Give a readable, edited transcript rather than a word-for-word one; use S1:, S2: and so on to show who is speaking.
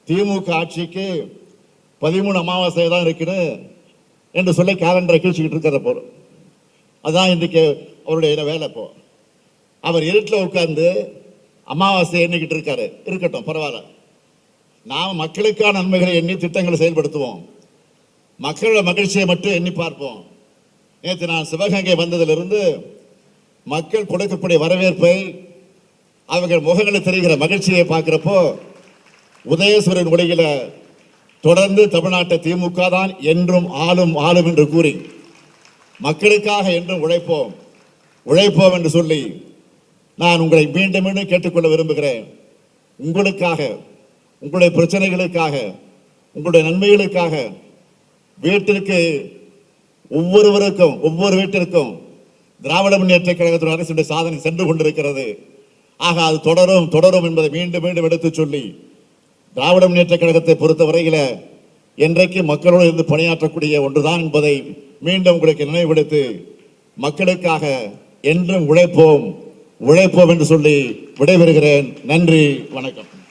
S1: திமுக ஆட்சிக்கு 13 அமாவாசை தான் இருக்குன்னு என்று சொல்லி கேலண்டரை கிழிச்சுக்கிட்டு இருக்கிற போறோம். அதான் இன்றைக்கு அவருடைய வேலை. இப்போ அவர் இருட்டில் உட்கார்ந்து அமாவாசை எண்ணிக்கிட்டு இருக்காரு. இருக்கட்டும், பரவாயில்ல. நாம் மக்களுக்கான நன்மைகளை எண்ணி திட்டங்களை செயல்படுத்துவோம். மக்களோட மகிழ்ச்சியை மட்டும் எண்ணி பார்ப்போம். நேற்று நான் சிவகங்கை வந்ததிலிருந்து மக்கள் கொடுக்கக்கூடிய வரவேற்பை, அவர்கள் முகங்களில் தெரிகிற மகிழ்ச்சியை பார்க்கிறப்போ உதயசூரன் ஒளியில தொடர்ந்து தமிழ்நாட்டை திமுக தான் என்றும் ஆளும் என்று கூறி மக்களுக்காக என்றும் உழைப்போம் என்று சொல்லி நான் உங்களை மீண்டும் மீண்டும் கேட்டுக்கொள்ள விரும்புகிறேன். உங்களுக்காக, உங்களுடைய பிரச்சனைகளுக்காக, உங்களுடைய நன்மைகளுக்காக வீட்டிற்கு ஒவ்வொரு வீட்டிற்கும் திராவிட முன்னேற்ற கழகத்தின் அரசுடைய சாதனை சென்று கொண்டிருக்கிறது. ஆக அது தொடரும் என்பதை மீண்டும் மீண்டும் எடுத்து சொல்லி, திராவிட முன்னேற்ற கழகத்தை பொறுத்தவரையில் என்றைக்கு மக்களோடு இருந்து பணியாற்றக்கூடிய ஒன்றுதான் என்பதை மீண்டும் உங்களுக்கு நினைவுபடுத்தி, மக்களுக்காக என்றும் உழைப்போம் என்று சொல்லி விடைபெறுகிறேன். நன்றி, வணக்கம்.